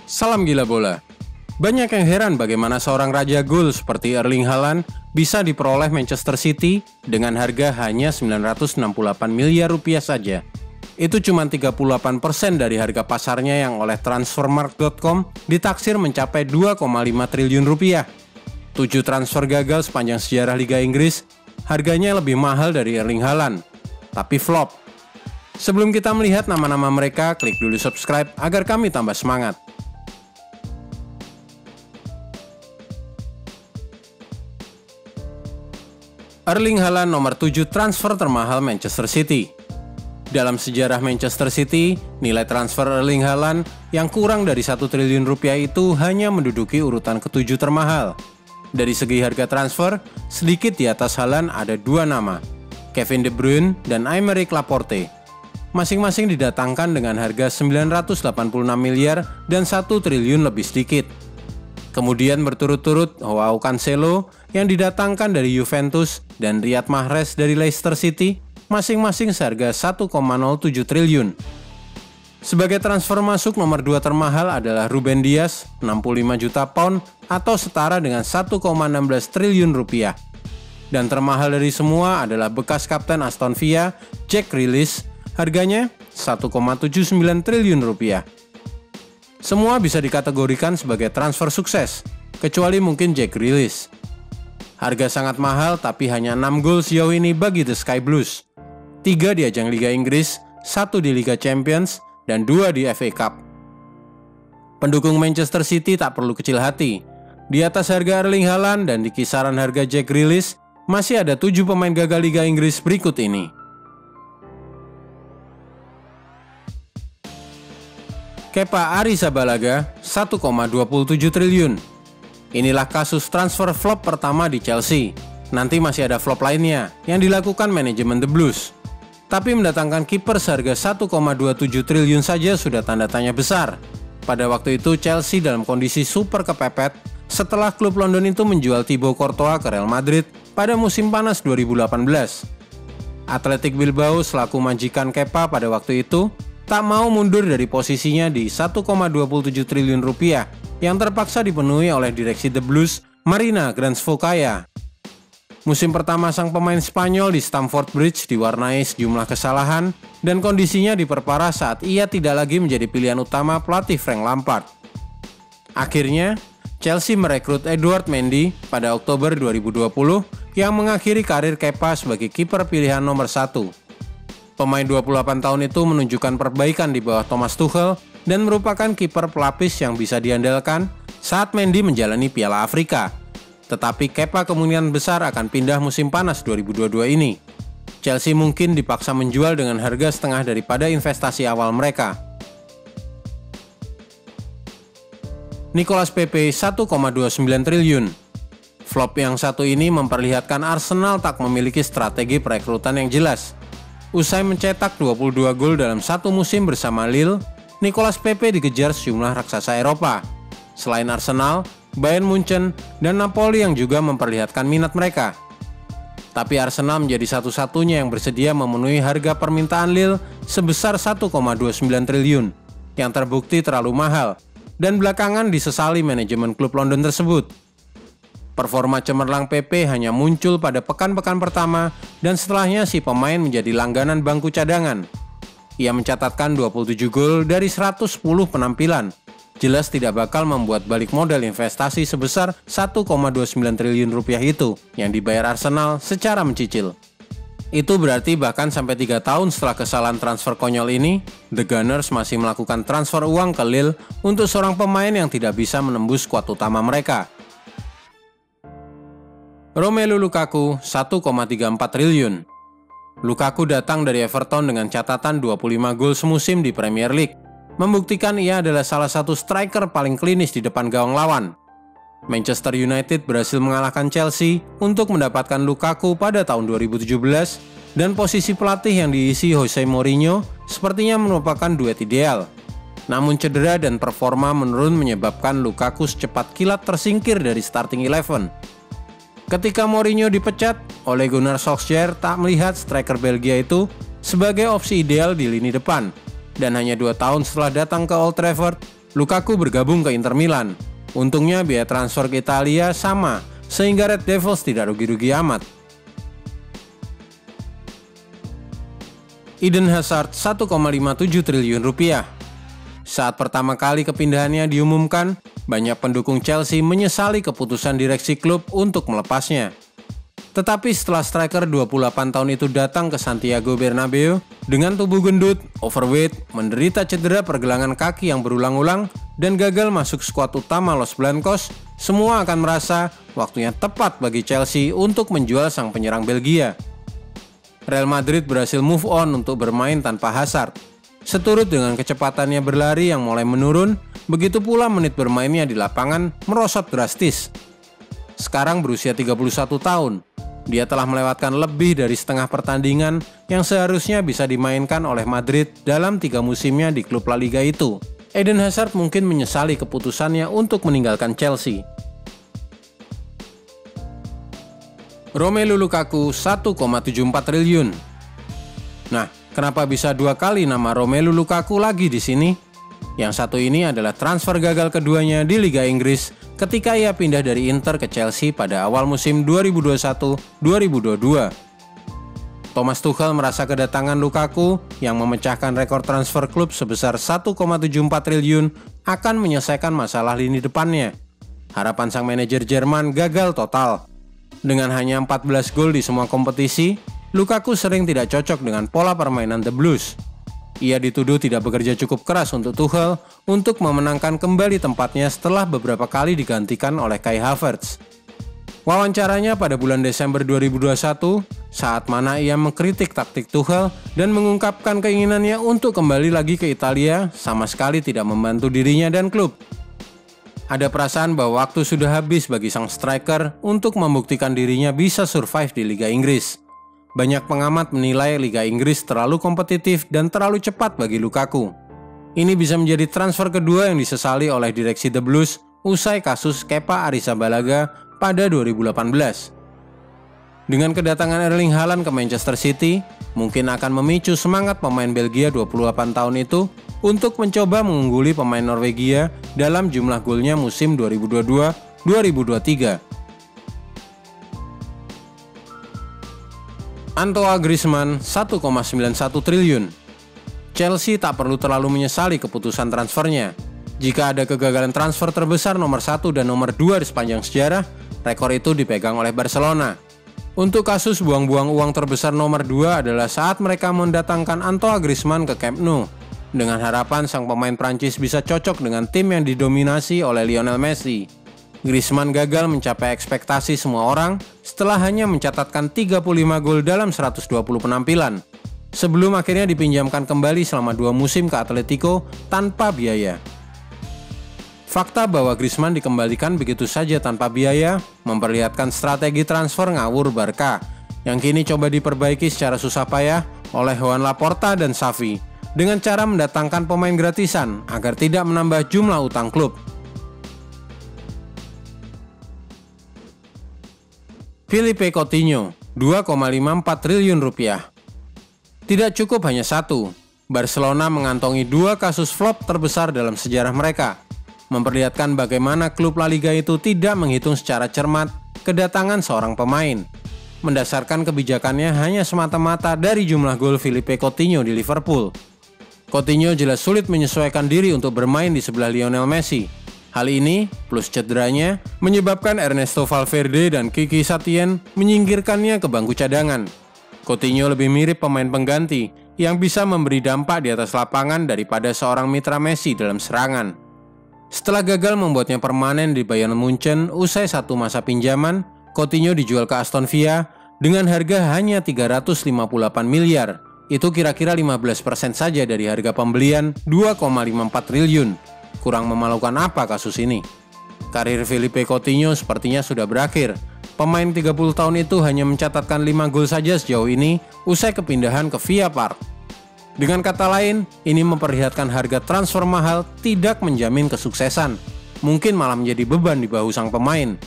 Salam gila bola. Banyak yang heran bagaimana seorang raja gol seperti Erling Haaland bisa diperoleh Manchester City dengan harga hanya 968 miliar rupiah saja. Itu cuma 38% dari harga pasarnya yang oleh Transfermarkt.com ditaksir mencapai 2,5 triliun rupiah. 7 transfer gagal sepanjang sejarah Liga Inggris, harganya lebih mahal dari Erling Haaland, tapi flop. Sebelum kita melihat nama-nama mereka, klik dulu subscribe agar kami tambah semangat. Erling Haaland nomor 7 transfer termahal Manchester City. Dalam sejarah Manchester City, nilai transfer Erling Haaland yang kurang dari 1 triliun rupiah itu hanya menduduki urutan ke-7 termahal. Dari segi harga transfer, sedikit di atas Haaland ada 2 nama, Kevin De Bruyne dan Aymeric Laporte. Masing-masing didatangkan dengan harga 986 miliar dan 1 triliun lebih sedikit. Kemudian berturut-turut Joao Cancelo yang didatangkan dari Juventus dan Riyad Mahrez dari Leicester City, masing-masing seharga 1,07 triliun. Sebagai transfer masuk nomor 2 termahal adalah Ruben Dias, 65 juta pound atau setara dengan 1,16 triliun rupiah. Dan termahal dari semua adalah bekas kapten Aston Villa, Jack Grealish, harganya 1,79 triliun rupiah. Semua bisa dikategorikan sebagai transfer sukses, kecuali mungkin Jack Grealish. Harga sangat mahal tapi hanya 6 gol sejauh ini bagi The Sky Blues. 3 di ajang Liga Inggris, 1 di Liga Champions, dan 2 di FA Cup. Pendukung Manchester City tak perlu kecil hati. Di atas harga Erling Haaland dan di kisaran harga Jack Grealish, masih ada 7 pemain gagal Liga Inggris berikut ini. Kepa Arrizabalaga, 1,27 triliun. Inilah kasus transfer flop pertama di Chelsea. Nanti masih ada flop lainnya yang dilakukan manajemen The Blues. Tapi mendatangkan kiper seharga 1,27 triliun saja sudah tanda tanya besar. Pada waktu itu Chelsea dalam kondisi super kepepet setelah klub London itu menjual Thibaut Courtois ke Real Madrid pada musim panas 2018. Athletic Bilbao selaku majikan Kepa pada waktu itu tak mau mundur dari posisinya di 1,27 triliun rupiah yang terpaksa dipenuhi oleh direksi The Blues, Marina Gransvokaya. Musim pertama sang pemain Spanyol di Stamford Bridge diwarnai sejumlah kesalahan dan kondisinya diperparah saat ia tidak lagi menjadi pilihan utama pelatih Frank Lampard. Akhirnya, Chelsea merekrut Edouard Mendy pada Oktober 2020 yang mengakhiri karir Kepa sebagai kiper pilihan nomor 1. Pemain 28 tahun itu menunjukkan perbaikan di bawah Thomas Tuchel dan merupakan kiper pelapis yang bisa diandalkan saat Mendy menjalani Piala Afrika. Tetapi Kepa kemungkinan besar akan pindah musim panas 2022 ini. Chelsea mungkin dipaksa menjual dengan harga setengah daripada investasi awal mereka. Nicolas Pepe, 1,29 triliun. Flop yang satu ini memperlihatkan Arsenal tak memiliki strategi perekrutan yang jelas. Usai mencetak 22 gol dalam satu musim bersama Lille, Nicolas Pepe dikejar sejumlah raksasa Eropa. Selain Arsenal, Bayern Munchen, dan Napoli yang juga memperlihatkan minat mereka. Tapi Arsenal menjadi satu-satunya yang bersedia memenuhi harga permintaan Lille sebesar 1,29 triliun, yang terbukti terlalu mahal, dan belakangan disesali manajemen klub London tersebut. Performa cemerlang Pepe hanya muncul pada pekan-pekan pertama dan setelahnya si pemain menjadi langganan bangku cadangan. Ia mencatatkan 27 gol dari 110 penampilan. Jelas tidak bakal membuat balik modal investasi sebesar 1,29 triliun rupiah itu yang dibayar Arsenal secara mencicil. Itu berarti bahkan sampai 3 tahun setelah kesalahan transfer konyol ini, The Gunners masih melakukan transfer uang ke Lille untuk seorang pemain yang tidak bisa menembus skuad utama mereka. Romelu Lukaku, 1,34 triliun. Lukaku datang dari Everton dengan catatan 25 gol semusim di Premier League, membuktikan ia adalah salah satu striker paling klinis di depan gawang lawan. Manchester United berhasil mengalahkan Chelsea untuk mendapatkan Lukaku pada tahun 2017 dan posisi pelatih yang diisi Jose Mourinho sepertinya merupakan duet ideal. Namun cedera dan performa menurun menyebabkan Lukaku secepat kilat tersingkir dari starting 11. Ketika Mourinho dipecat, Ole Gunnar Solskjaer tak melihat striker Belgia itu sebagai opsi ideal di lini depan. Dan hanya 2 tahun setelah datang ke Old Trafford, Lukaku bergabung ke Inter Milan. Untungnya biaya transfer ke Italia sama, sehingga Red Devils tidak rugi-rugi amat. Eden Hazard 1,57 triliun rupiah. Saat pertama kali kepindahannya diumumkan, banyak pendukung Chelsea menyesali keputusan direksi klub untuk melepasnya. Tetapi setelah striker 28 tahun itu datang ke Santiago Bernabeu dengan tubuh gendut, overweight, menderita cedera pergelangan kaki yang berulang-ulang, dan gagal masuk skuad utama Los Blancos, semua akan merasa waktunya tepat bagi Chelsea untuk menjual sang penyerang Belgia. Real Madrid berhasil move on untuk bermain tanpa Hazard. Seturut dengan kecepatannya berlari yang mulai menurun, begitu pula menit bermainnya di lapangan merosot drastis. Sekarang berusia 31 tahun, dia telah melewatkan lebih dari setengah pertandingan yang seharusnya bisa dimainkan oleh Madrid dalam 3 musimnya di klub La Liga itu. Eden Hazard mungkin menyesali keputusannya untuk meninggalkan Chelsea. Romelu Lukaku 1,74 triliun. Nah, kenapa bisa 2 kali nama Romelu Lukaku lagi di sini? Yang satu ini adalah transfer gagal keduanya di Liga Inggris ketika ia pindah dari Inter ke Chelsea pada awal musim 2021-2022. Thomas Tuchel merasa kedatangan Lukaku yang memecahkan rekor transfer klub sebesar 1,74 triliun akan menyelesaikan masalah lini depannya. Harapan sang manajer Jerman gagal total. Dengan hanya 14 gol di semua kompetisi, Lukaku sering tidak cocok dengan pola permainan The Blues. Ia dituduh tidak bekerja cukup keras untuk Tuchel untuk memenangkan kembali tempatnya setelah beberapa kali digantikan oleh Kai Havertz. Wawancaranya pada bulan Desember 2021, saat mana ia mengkritik taktik Tuchel dan mengungkapkan keinginannya untuk kembali lagi ke Italia, sama sekali tidak membantu dirinya dan klub. Ada perasaan bahwa waktu sudah habis bagi sang striker untuk membuktikan dirinya bisa survive di Liga Inggris. Banyak pengamat menilai Liga Inggris terlalu kompetitif dan terlalu cepat bagi Lukaku. Ini bisa menjadi transfer kedua yang disesali oleh direksi The Blues usai kasus Kepa Arrizabalaga pada 2018. Dengan kedatangan Erling Haaland ke Manchester City, mungkin akan memicu semangat pemain Belgia 28 tahun itu untuk mencoba mengungguli pemain Norwegia dalam jumlah golnya musim 2022-2023. Antoine Griezmann 1,91 triliun. Chelsea tak perlu terlalu menyesali keputusan transfernya. Jika ada kegagalan transfer terbesar nomor 1 dan nomor 2 di sepanjang sejarah, rekor itu dipegang oleh Barcelona. Untuk kasus buang-buang uang terbesar nomor 2 adalah saat mereka mendatangkan Antoine Griezmann ke Camp Nou, dengan harapan sang pemain Prancis bisa cocok dengan tim yang didominasi oleh Lionel Messi. Griezmann gagal mencapai ekspektasi semua orang setelah hanya mencatatkan 35 gol dalam 120 penampilan, sebelum akhirnya dipinjamkan kembali selama 2 musim ke Atletico tanpa biaya. Fakta bahwa Griezmann dikembalikan begitu saja tanpa biaya memperlihatkan strategi transfer ngawur Barca yang kini coba diperbaiki secara susah payah oleh Joan Laporta dan Xavi dengan cara mendatangkan pemain gratisan agar tidak menambah jumlah utang klub. Philippe Coutinho 2,54 triliun rupiah. Tidak cukup hanya satu, Barcelona mengantongi 2 kasus flop terbesar dalam sejarah mereka, memperlihatkan bagaimana klub La Liga itu tidak menghitung secara cermat kedatangan seorang pemain. Mendasarkan kebijakannya hanya semata-mata dari jumlah gol Philippe Coutinho di Liverpool. Coutinho jelas sulit menyesuaikan diri untuk bermain di sebelah Lionel Messi. Hal ini, plus cederanya, menyebabkan Ernesto Valverde dan Kiki Setien menyingkirkannya ke bangku cadangan. Coutinho lebih mirip pemain pengganti yang bisa memberi dampak di atas lapangan daripada seorang mitra Messi dalam serangan. Setelah gagal membuatnya permanen di Bayern Munchen usai 1 masa pinjaman, Coutinho dijual ke Aston Villa dengan harga hanya 358 miliar. Itu kira-kira 15% saja dari harga pembelian 2,54 triliun. Kurang memalukan apa kasus ini? Karir Philippe Coutinho sepertinya sudah berakhir. Pemain 30 tahun itu hanya mencatatkan 5 gol saja sejauh ini usai kepindahan ke Villa Park. Dengan kata lain, ini memperlihatkan harga transfer mahal tidak menjamin kesuksesan. Mungkin malah menjadi beban di bahu sang pemain.